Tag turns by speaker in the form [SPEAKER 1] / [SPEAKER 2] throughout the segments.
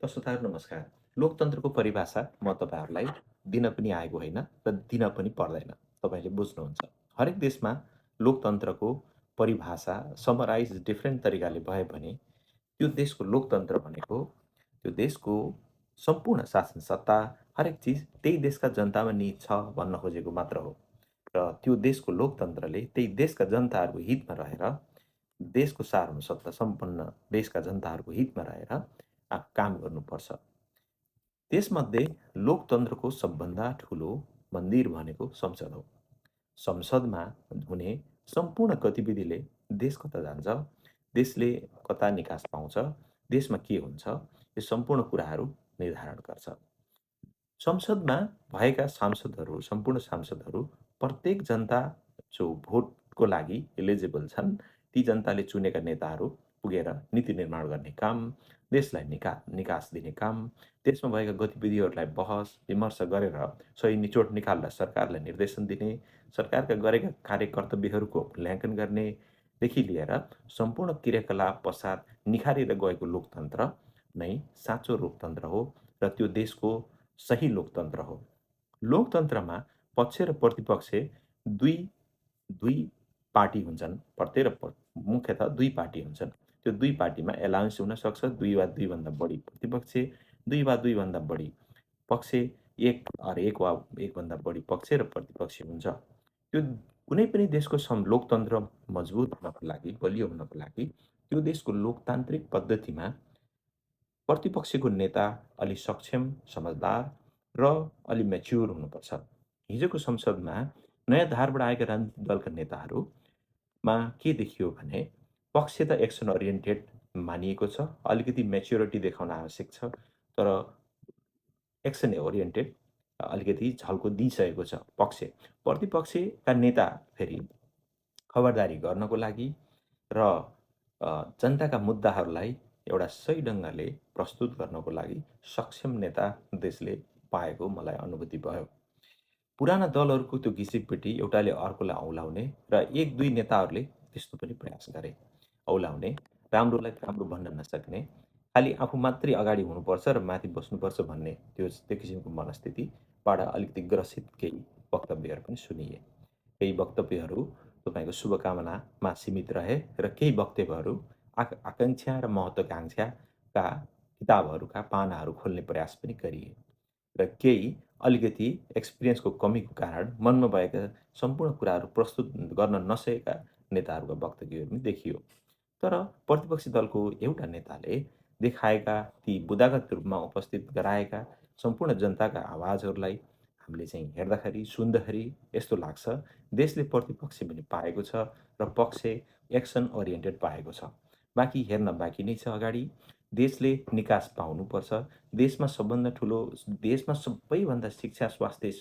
[SPEAKER 1] दर्शकहरू नमस्कार। लोकतन्त्रको परिभाषा म तपाईँहरूलाई दिन पनि आएको होइन र दिन पनि पर्दैन। तपाईँले बुझ्नुहुन्छ। हरेक देशमा लोकतन्त्रको परिभाषा समराइज डिफ्रेन्ट तरिकाले भयो भने त्यो देशको लोकतन्त्र भनेको त्यो देशको सम्पूर्ण शासन सत्ता हरेक चिज त्यही देशका जनतामा निहित छ भन्न खोजेको मात्र हो। र त्यो देशको लोकतन्त्रले त्यही देशका जनताहरूको हितमा रहेर देशको सार्वसत्ता सम्पन्न देशका जनताहरूको हितमा रहेर काम गर्नुपर्छ। त्यसमध्ये लोकतन्त्रको सबभन्दा ठुलो मन्दिर भनेको संसद हो। संसदमा हुने सम्पूर्ण गतिविधिले देश कता जान्छ, देशले कता निकास पाउँछ, देशमा के हुन्छ, यो सम्पूर्ण कुराहरू निर्धारण गर्छ। संसदमा भएका सांसदहरू सम्पूर्ण सांसदहरू प्रत्येक जनता जो भोटको लागि एलिजिबल छन्, ती जनताले चुनेका नेताहरू पुगेर नीति निर्माण गर्ने काम, देशलाई निकास दिने काम, देशमा भएका गतिविधिहरूलाई बहस विमर्श गरेर सही निचोड निकाल्दा सरकारलाई निर्देशन दिने, सरकारका गरेका कार्य कर्तव्यहरूको मूल्याङ्कन गर्नेदेखि लिएर सम्पूर्ण क्रियाकलाप पश्चात निखारेर गएको लोकतन्त्र नै साँचो लोकतन्त्र हो र त्यो देशको सही लोकतन्त्र हो। लोकतन्त्रमा पक्ष र प्रतिपक्ष दुई दुई पार्टी हुन्छन्। मुख्यतः दुई पार्टी हुन्छन्। त्यो दुई पार्टीमा एलायन्स हुनसक्छ, दुई वा दुईभन्दा बढी प्रतिपक्ष, दुई वा दुईभन्दा बढी पक्ष, एक वा एकभन्दा बढी पक्ष र प्रतिपक्ष हुन्छ। त्यो कुनै पनि देशको लोकतन्त्र मजबुत हुनको लागि, बलियो हुनको लागि त्यो देशको लोकतान्त्रिक पद्धतिमा प्रतिपक्षको नेता अलि सक्षम, समझदार र अलि म्याच्योर हुनुपर्छ। हिजोको संसदमा नयाँ धारबाट आएका राजनीतिक दलका नेताहरूमा के देखियो भने पक्ष त एक्सन ओरिएन्टेड मानिएको छ, अलिकति म्याच्योरिटी देखाउन आवश्यक छ, तर एक्सन ओरिएन्टेड अलिकति झल्को दिइसकेको छ पक्ष। प्रतिपक्षका नेता फेरि खबरदारी गर्नको लागि र जनताका मुद्दाहरूलाई एउटा सही ढङ्गले प्रस्तुत गर्नको लागि सक्षम नेता देशले पाएको मलाई अनुभूति भयो। पुराना दलहरूको त्यो घिसिकपिटी एउटाले अर्कोलाई औँलाउने र एक दुई नेताहरूले त्यस्तो पनि प्रयास गरे। औँलाउने, राम्रोलाई राम्रो भन्न नसक्ने, खालि आफू मात्रै अगाडि हुनुपर्छ र माथि बस्नुपर्छ भन्ने त्यो किसिमको मनस्थितिबाट अलिकति ग्रसित केही वक्तव्यहरू पनि सुनिए। केही वक्तव्यहरू तपाईँको शुभकामनामा सीमित रहे र केही वक्तव्यहरू आकाङ्क्षा र महत्त्वाकाङ्क्षाका किताबहरूका पानाहरू खोल्ने प्रयास पनि गरिए र केही अलिकति एक्सपिरियन्सको कमीको कारण मनमा भएका सम्पूर्ण कुराहरू प्रस्तुत गर्न नसकेका नेताहरूका वक्तव्यहरू पनि देखियो। तर प्रतिपक्षी दलको एउटा नेताले देखाएका ती बुदागत रूपमा उपस्थित गराएका सम्पूर्ण जनताका आवाजहरूलाई हामीले चाहिँ हेर्दाखेरि सुन्दाखेरि यस्तो लाग्छ देशले प्रतिपक्ष पनि पाएको छ र पक्ष एक्सन ओरिएन्टेड पाएको छ। बाँकी हेर्न बाँकी नै छ अगाडि। देशले निकास पाउनुपर्छ। देशमा सबभन्दा ठुलो देशमा सबैभन्दा शिक्षा, स्वास्थ्य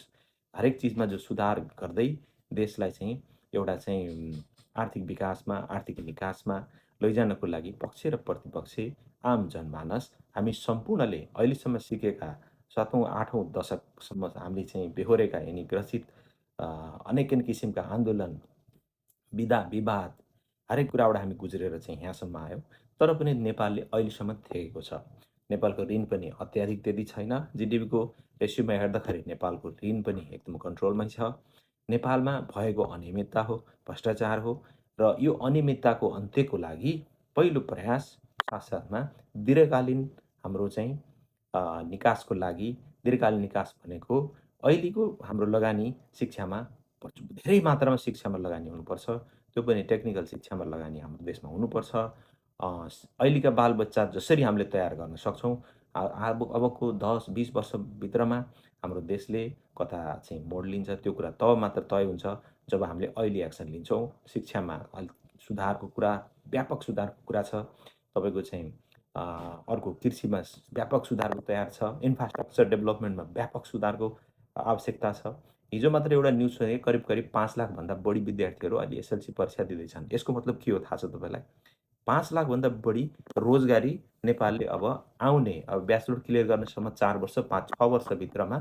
[SPEAKER 1] हरेक चिजमा जो सुधार गर्दै देशलाई चाहिँ एउटा चाहिँ आर्थिक विकासमा, आर्थिक निकासमा लैजानको लागि पक्ष र प्रतिपक्ष आम जनमानस हामी सम्पूर्णले अहिलेसम्म सिकेका 7औँ 8औँ दशकसम्म हामीले चाहिँ बेहोरेका यिनी ग्रसित अनेक किसिमका आन्दोलन, विवाद हरेक कुराबाट हामी गुज्रेर चाहिँ यहाँसम्म आयौँ। तर पनि नेपालले अहिलेसम्म थेगेको छ। नेपालको ऋण पनि अत्याधिक त्यति छैन। जिडिपीको रेसियोमा हेर्दाखेरि नेपालको ऋण पनि एकदम कन्ट्रोलमै छ। नेपालमा भएको अनियमितता हो, भ्रष्टाचार हो र यो अनियमितताको अन्त्यको लागि पहिलो प्रयास साथसाथमा दीर्घकालीन हाम्रो चाहिँ निकासको लागि दीर्घकालीन निकास भनेको अहिलेको हाम्रो लगानी शिक्षामा धेरै मात्रामा शिक्षामा लगानी हुनुपर्छ। त्यो पनि टेक्निकल शिक्षामा लगानी हाम्रो देशमा हुनुपर्छ। अहिलेका बालबच्चा जसरी हामीले तयार गर्न सक्छौँ, अबको 10-20 वर्षभित्रमा हाम्रो देशले कता चाहिँ मोड लिन्छ त्यो कुरा तब मात्र तय हुन्छ जब हामीले अहिले एक्सन लिन्छौँ। शिक्षामा सुधारको कुरा, व्यापक सुधारको कुरा छ। तपाईँको चाहिँ अर्को कृषिमा व्यापक सुधारको तयार छ। इन्फ्रास्ट्रक्चर डेभलपमेन्टमा व्यापक सुधारको आवश्यकता छ। हिजो मात्र एउटा न्युज सुने करिब 5 लाखभन्दा बढी विद्यार्थीहरू अहिले एसएलसी परीक्षा दिँदैछन्। यसको मतलब के हो थाहा छ तपाईँलाई? 5 लाखभन्दा बढी रोजगारी नेपालले अब ब्याचलर क्लियर गर्नेसम्म 4 वर्ष 5-6 वर्षभित्रमा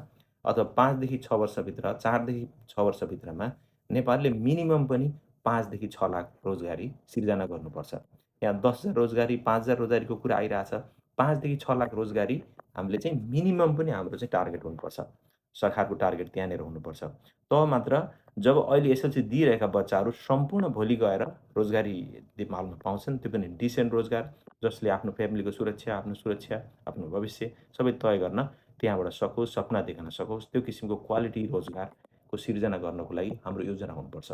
[SPEAKER 1] अथवा 5 देखि 6 वर्षभित्र 4 देखि 6 वर्षभित्रमा नेपालले मिनिमम पनि 5 देखि 6 लाख रोजगारी सिर्जना गर्नुपर्छ। यहाँ 10,000 रोजगारी 5,000 रोजगारीको कुरा आइरहेछ। 5 देखि 6 लाख रोजगारी हामीले चाहिँ मिनिमम पनि हाम्रो चाहिँ टार्गेट हुनुपर्छ। सरकारको टार्गेट त्यहाँनिर हुनुपर्छ। तब मात्र जब अहिले एसएलसी दिइरहेका बच्चाहरू सम्पूर्ण भोलि गएर रोजगारी दिमागमा पाउँछन्, त्यो पनि डिसेन्ट रोजगार, जसले आफ्नो फ्यामिलीको सुरक्षा, आफ्नो सुरक्षा, आफ्नो भविष्य सबै तय गर्न त्यहाँबाट सकोस्, सपना देख्न सकोस्। त्यो किसिमको क्वालिटी रोजगारको सिर्जना गर्नको लागि हाम्रो योजना हुनुपर्छ।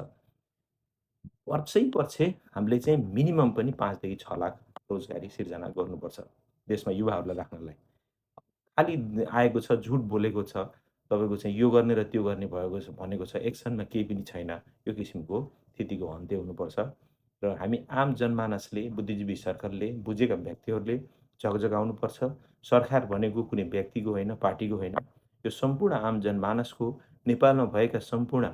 [SPEAKER 1] वर्षै हामीले चाहिँ मिनिमम पनि 5 देखि 6 लाख रोजगारी सिर्जना गर्नुपर्छ, देशमा युवाहरूलाई राख्नलाई। खालि आएको छ, झुट बोलेको छ, तपाईँको चाहिँ यो गर्ने र त्यो गर्ने भएको छ भनेको छ, एक्सनमा केही पनि छैन। यो किसिमको स्थितिको अन्त्य हुनुपर्छ र हामी आम जनमानसले, बुद्धिजीवी सर्कलले, बुझेका व्यक्तिहरूले झकझगाउनुपर्छ। सरकार भनेको कुनै व्यक्तिको होइन, पार्टीको होइन। यो सम्पूर्ण आम जनमानसको, नेपालमा भएका सम्पूर्ण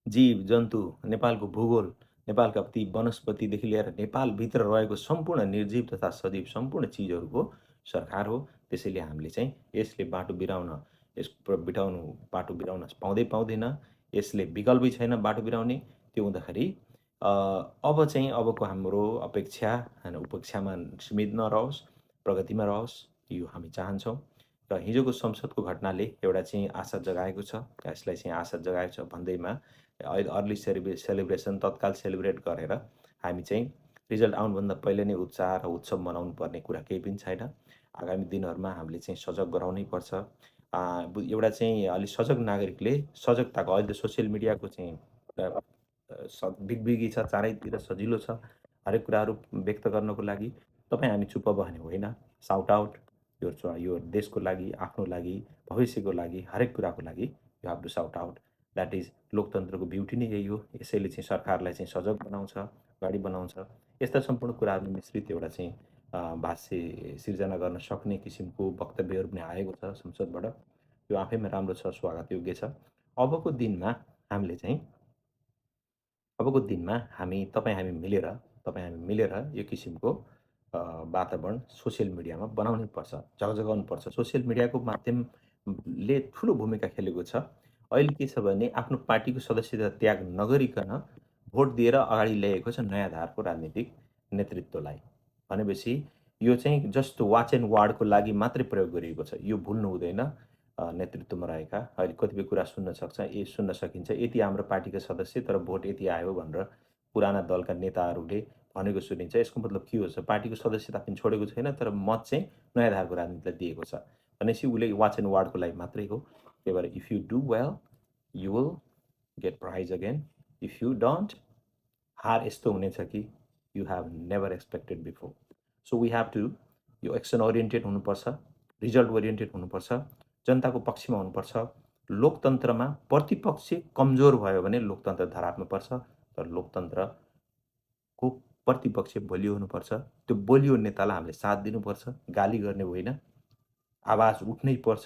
[SPEAKER 1] जीव, जन्तु, नेपालको भूगोल, नेपालका ती वनस्पतिदेखि लिएर नेपालभित्र रहेको सम्पूर्ण निर्जीव तथा सजीव सम्पूर्ण चिजहरूको सरकार हो। त्यसैले हामीले चाहिँ यसले बाटो बिराउन पाउँदैन। यसले विकल्पै छैन बाटो बिराउने। त्यो हुँदाखेरि अब चाहिँ अबको हाम्रो अपेक्षा होइन उपेक्षामा सीमित नरहोस्, प्रगतिमा रहोस्, यो हामी चाहन्छौँ। र हिजोको संसदको घटनाले एउटा चाहिँ आशा जगाएको छ। यसलाई चाहिँ आशा जगाएको छ भन्दैमा अर्ली सेलिब्रेसन तत्काल सेलिब्रेट गरेर हामी चाहिँ रिजल्ट आउनुभन्दा पहिले नै उत्साह र उत्सव मनाउनु पर्ने कुरा केही पनि छैन। आगामी दिनहरूमा हामीले चाहिँ सजग गराउनै पर्छ। एउटा चाहिँ अलि सजग नागरिकले सजगताको अहिले सोसियल मिडियाको चाहिँ बिगबिगी छ, चारैतिर सजिलो छ हरेक कुराहरू व्यक्त गर्नको लागि। तपाईँ हामी चुप्प बस्ने होइन। साउट आउट यो देशको लागि, आफ्नो लागि, भविष्यको लागि, हरेक कुराको लागि you have to shout out. That is लोकतन्त्रको ब्युटी नै यही हो। यसैले चाहिँ सरकारलाई चाहिँ सजग बनाउँछ, अगाडि बनाउँछ। यस्ता सम्पूर्ण कुराहरू मिश्रित एउटा चाहिँ भाष्य सिर्जना गर्न सक्ने किसिमको वक्तव्यहरू पनि आएको छ संसदबाट। यो आफैमा राम्रो छ, स्वागत योग्य छ। अबको दिनमा हामीले चाहिँ तपाईँ हामी मिलेर यो किसिमको वातावरण सोसियल मिडियामा बनाउनै पर्छ, झकझगाउनु पर्छ। सोसियल मिडियाको माध्यमले ठुलो भूमिका खेलेको छ। अहिले के छ भने आफ्नो पार्टीको सदस्यता त्याग नगरिकन भोट दिएर अगाडि ल्याएको छ नयाँ धारको राजनीतिक नेतृत्वलाई। भनेपछि यो चाहिँ जस्ट वाच एन्ड वार्डको लागि मात्रै प्रयोग गरिएको छ। यो भुल्नु हुँदैन। नेतृत्वमा रहेका अहिले कतिपय कुरा सुन्न सकिन्छ, यति हाम्रो पार्टीका सदस्य तर भोट यति आयो भनेर पुराना दलका नेताहरूले भनेको सुनिन्छ। यसको मतलब के हो? पार्टीको सदस्यता पनि छोडेको छैन, तर मत चाहिँ नयाँ धारको राजनीतिलाई दिएको छ। भनेपछि उसले वाच एन्ड वार्डको लागि मात्रै हो। त्यही भएर if you do well you will get prize again. If you don't, हार यस्तो हुनेछ कि you have never expected before. So we have to यो एक्सन ओरिएन्टेड हुनुपर्छ, रिजल्ट ओरिएन्टेड हुनुपर्छ, जनताको पक्षमा हुनुपर्छ। लोकतन्त्रमा प्रतिपक्ष कमजोर भयो भने लोकतन्त्र धराप्न पर्छ, तर लोकतन्त्रको प्रतिपक्ष बलियो हुनुपर्छ। त्यो बलियो नेतालाई हामीले साथ दिनुपर्छ, गाली गर्ने होइन। आवाज उठ्नै पर्छ।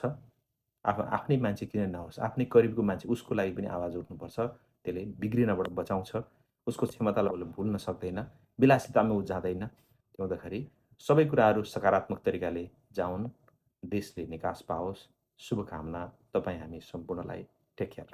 [SPEAKER 1] आफ्नै मान्छे किन नहोस्, आफ्नै करिबको मान्छे उसको लागि पनि आवाज उठ्नुपर्छ। त्यसले बिग्रिनबाट बचाउँछ। उसको क्षमतालाई उसले भुल्न सक्दैन, विलासितामा ऊ जाँदैन। त्यो हुँदाखेरि सबै कुराहरू सकारात्मक तरिकाले जाउन्, देशले निकास पाओस्। शुभकामना तपाईँ हामी सम्पूर्णलाई। Take care.